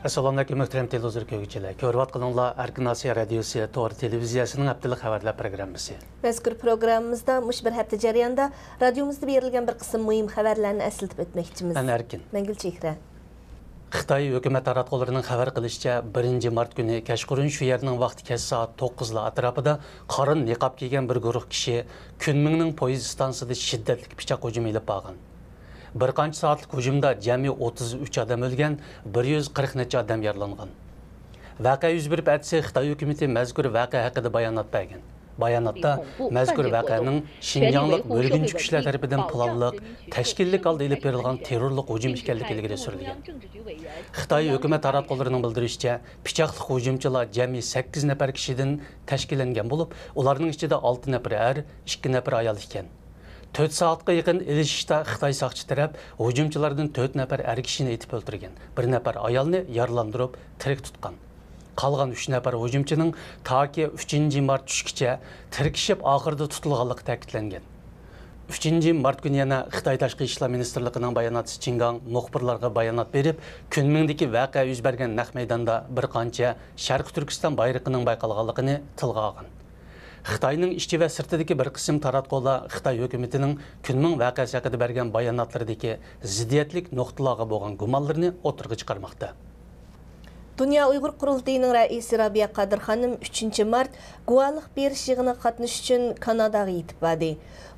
Assalamu alaikum muhtaram televizor ko'ruvchilar. Ko'rayotganinglar Erkin Osiyo radiosi to'g'ri televiziyasining haftalik xabarlar programmasi. Mazkur programmamizda mush bir hafta jarayonida radiomizda berilgan bir qism muhim xabarlarni eslatib o'tmoqchimiz. Men Erkin. Men Gulchehra. Xitoy hukumat taratqullarining xabar qilishicha 1-mart kuni kashqurun shu yerning vaqti kech soat 9 atrofida qorin niqob kiygan bir guruh kishi Kunmingning poyezd stansiyasida shiddatli pichoq hujumi ilib borgan. Bir qancha soatlik hujumda jami 33 odam o'lgan, 140 necha odam yaralangan. Voqea yuz berib atsa Xitoy hukumati mazkur voqea haqida bayonot bergan. Bayonotda mazkur voqeaning Xinjianglik bo'lginchi kuchlar tomonidan planliq, tashkillik holda ilib berilgan terrorlik hujum ekanligi ilgari surilgan. Xitoy hukumat taratqullarining bildirishicha, pichoqli hujumchilar jami 8 nafar kishidan tashkillangan bo'lib, ularning ichida 6 nafar er, 2 nafar ayol ekan. 4 soatga yaqin ilishishda Xitoy soqchi taraf hujumchilardan 4 nafar er kishini etib o'ldirgan, 1 nafar ayolni yaralandırib tirik tutgan. Qolgan 3 nafar hujumchining toki 3-mart tushgacha tirikishib oxirida tutilganligi ta'kidlangan. 3-mart kuni yana Xitoy tashqi ishlar ministrligining bayonotchisi Chingang muxbirlarga bayonot berib, Kunmingdagi voqea yuz bergan naq maydonda bir qancha Sharq Turkiston bayrog'ining bayqalganligini tilga olgan. Xitoyning ichki va sirtidagi bir qism taratqular Xitoy hukumatining Kunming voqeasi haqida bergan bayonotlaridagi ziddiyatlik nuqtalarga bo'lgan gumonlarni o'tirg'i chiqarmoqda. Dünya Uyghur Qurultayıning raisi Rabiya Qadir xonim 3-mart guvohlik berish yig'iniga qatnashish uchun Kanadaga yetib bordi.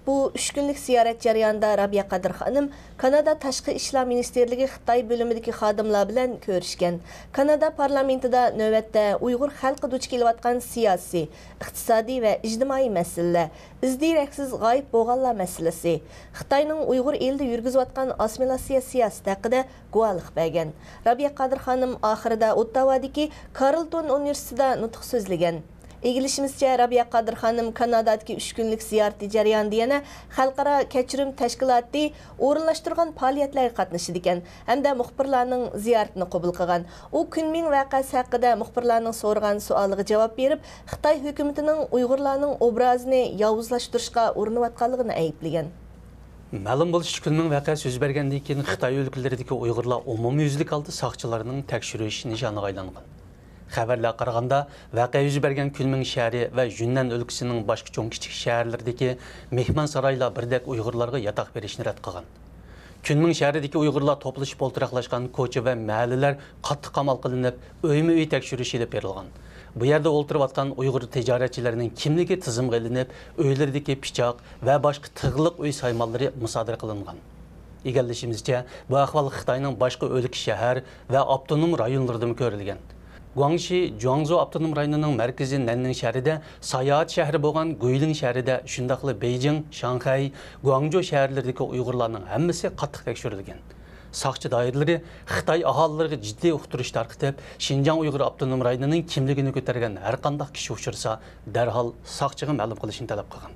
Bu 3 kunlik ziyorat jarayonida Rabiya Qadir xonim Kanada Tashqi ishlar ministerligi Xitoy bo'limidagi xodimlar bilan ko'rishgan. Kanada parlamentida navbatda Uyg'ur xalqi duch kelayotgan siyosiy, iqtisodiy va ijtimoiy masalalar, izdiraksiz g'oyib bo'lganlar masalasi, Xitoyning Uyg'ur elida yurgizayotgan assimilyatsiya siyosati haqida guvohlik bergan. Rabiya Qadir xonim oxirida Ottavadagi Carleton universitetida nutq so'zlagan. Egilishimizcha Rabiya Qadir xonim Kanadadagi 3 kunlik ziyarati jarayonida yana xalqaro kechirim tashkiloti o'rinlashtirgan faoliyatlarga qatnashdi ekan, hamda muxbirlarning ziyoratini qabul qilgan. U Kunming voqeasi haqida muxbirlarning so'ragan savoliga javob berib, Xitoy hukumatining Uyg'urlarning obrazini yovuzlashtirishga urinayotganligini ayblagan. Ma'lum bo'lishicha, Kunming voqeasi yuz bergandan keyin Xitoy o'lkalaridagi Uyg'urlar umumyuzlik holda soqchilarning tekshirish nishoniga aylangan. Xabarlar qaraganda, voqea yuz bergan Kunming shahri va Yunnan o'lkasining boshqa cho'ng kichik shaharlaridagi mehmon saroylar birdek Uyg'urlarga yotoq berishni rad qilgan. Kunming shahridagi Uyg'urlar to'plashib o'ltiraqlashgan ko'cha va mahallalar qattiq qamal qilinib, uyma-uy tekshirish ilib berilgan. Bu yerda o'ltirayotgan Uyg'ur tijoratchilarining kimligi tizimga ilinib, uylaridagi pichoq va boshqa tig'liq uy saymonlari musodara qilingan. Egallashimizcha, bu ahvol Xitoyning boshqa o'lka shahar va avtonom rayonlarida ko'rilgan. Guangxi, Zhuangzhou avtonom rayonining markazi Nanning shahrida, sayohat shahri bo'lgan Guilin shahrida, shundaqli Beijing, Shanghai, Guangzhou shaharlaridagi Uyg'urlarning hammasi qattiq tekshirilgan. Soqchi doiralari Xitoy aholilariga jiddiy uqtirish tarqatib, Xinjiang Uyg'ur avtonom rayonining kimligini ko'targan har qanday kishi uchirsa, darhol soqchiga ma'lum qilishni talab qilgan.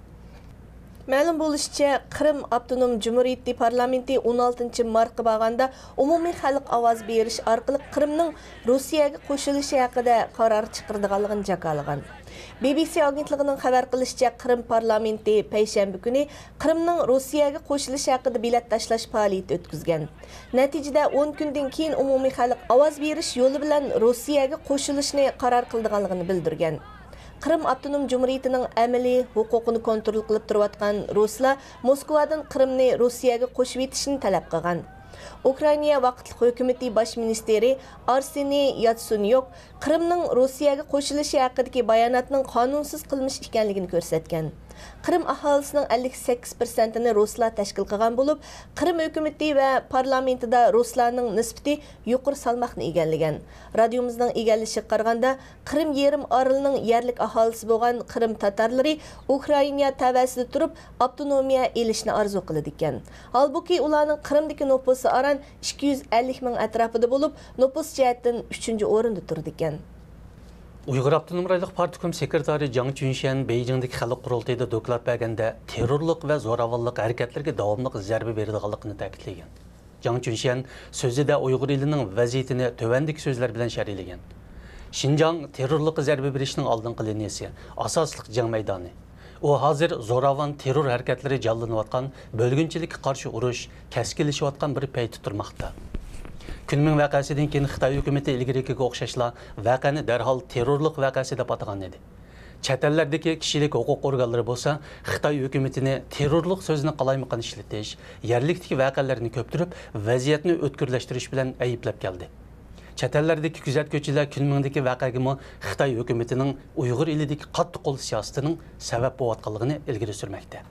Ma'lum bo'lishicha, Qrim Avtonom Jumhuriyati parlamenti 16-martga borganda umumiy xalq ovoz berish orqali Qrimning Rossiyaga qo'shilishi haqida qaror chiqarganligini jakalagan. BBC agentligining xabar qilishicha, Qrim parlamenti payshanba kuni Qrimning Rossiyaga qo'shilishi haqida bilet tashlash faoliyati o'tkazgan. Natijada 10 kundan keyin umumiy xalq ovoz berish yo'li bilan Rossiyaga qo'shilishni qaror qilganligini bildirgan. Qrim Avtonom Jumhuriyatining amaliy huquqini kontrol qilib turayotgan Ruslar Moskvadan Qrimni Rossiyaga qo'shib etishni talab qilgan. Ukraina vaqtli hukumati bosh ministri Arseniy Yatsenyuk Qrimning Rossiyaga qo'shilishi haqidagi bayonotning qonunsiz qilmish ekanligini ko'rsatgan. Qrim aholisining 58%ni ruslar tashkil qilgan bo'lib, Qrim hukumati va parlamentida ruslarning nisbati yuqori salmoqni egallagan. Radiomizning egallishiga qaraganda, Qrim yarim orolining yerlik aholisi bo'lgan Qrim tatarlari Ukraina tavasida turib, avtonomiya elishni orzu qiladi ekan. Halbuki ularning Qrimdagi nufusi aran 250 ming atrofida bo'lib, nufus jihatdan 3-o'rinda turdi ekan. Uyg'ur Avtonom Rayonlik Partikom sekretari Jang Chunshan Beijingdagi xalq qurultayida doklad berganda terrorlik va zo'ravonlik harakatlarga davomli zarba berilganligini ta'kidlagan. Jang Chunshan so'zida Uyg'ur elining vaziyatini tövandagi so'zlar bilan sharhlagan. Xinjiang terrorlik zarba berishning oldingi liniyasi, asosliq jang maydoni. U hozir zo'ravon terror harakatlari jonlanayotgan, bo'lginchilikka qarshi urush, keskinlashayotgan bir paytda turmoqda. Kunming vaqasidan keyin Xitoy hukumatı ilgirikiga o'xshashla vaqani darhol terrorlik vaqasi deb atagan edi. Chet ellardagi kishilik huquq organlari bo'lsa, Xitoy hukumatini terrorlik so'zini qalaymaqan ishlatish, yerlikdagi vaqalarni ko'ptirib, vaziyatni o'tkirlashtirish bilan ayblab keldi. Chet ellardagi kuzatuvchilar Kunmingdagi vaqaga Xitoy hukumatining Uyg'ur elidagi qattiq qo'l siyosatining sabab bo'layotganligini ilgari surmoqda.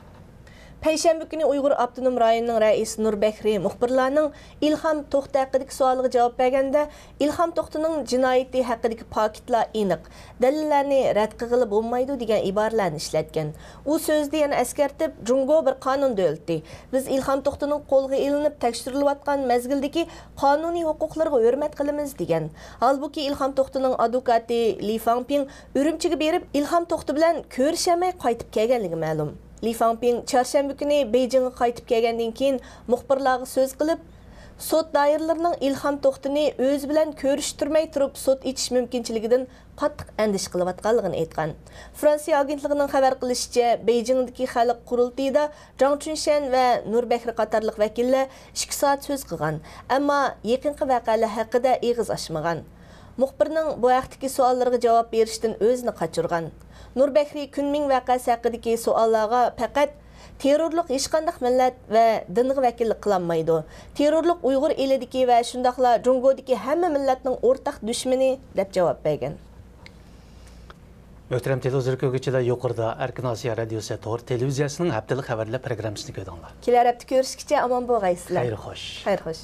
Payshanba kuni Uyg'ur Abdunum rayonining raisi Nurbekri muxbirlarning Ilham To'xta haqidagi savoliga javob berganda, Ilham To'xtaning jinoyati haqidagi faktlar aniq, dalillarni rad qilib bo'lmaydi degan iboralarni ishlatgan. U so'zda yana eskartib, Jungo bir qonun davlati. Biz Ilham To'xtaning qo'lga ilinib tekshirilayotgan mazgildagi qonuniy huquqlarga hurmat qilamiz degan. Halbuki Ilham To'xtaning advokati Li Fangping Urumchiga berib, Ilham To'xta bilan ko'rishamay qaytib kelganligi ma'lum. Li Fangping çarşamba kuni Beijingga qaytib kelgandan keyin muxbirlarga so'z qilib, sud doiralarining Ilham To'xtani o'z bilan ko'rishtirmay turib sud etish mumkinchiligidan qattiq andish qilayotganligini aytgan. Fransiya agentligining xabar qilishicha, Beijingdagi xalq qurultayida Zhang Chunshan va Nurbekri qatorliq vakillar 2 soat so'z qilgan, ammo yaqinqi voqealar haqida eg'iz ochmagan. Muxbirning bu vaqtdagi savollarga javob berishdan o'zini qochirgan. Nurbekri Kunming vaqasi haqidagi savollarga faqat terrorlik hech qanday millat va dinga vakillik qilolmaydi. Terrorlik Uyg'ur elidagi va shundaqla Jungodagi hamma millatning o'rtaq dushmani deb javob bergan. Muhtaram televizor ko'ruvchilar, yuqorida Erkin Osiyo radiosi Tor televiziyasining haftalik xabarlar programmasini ko'rdinglar. Kelar hafta ko'rishguncha omon bo'lg'aysizlar. Xayr xo'sh. Xayr xo'sh.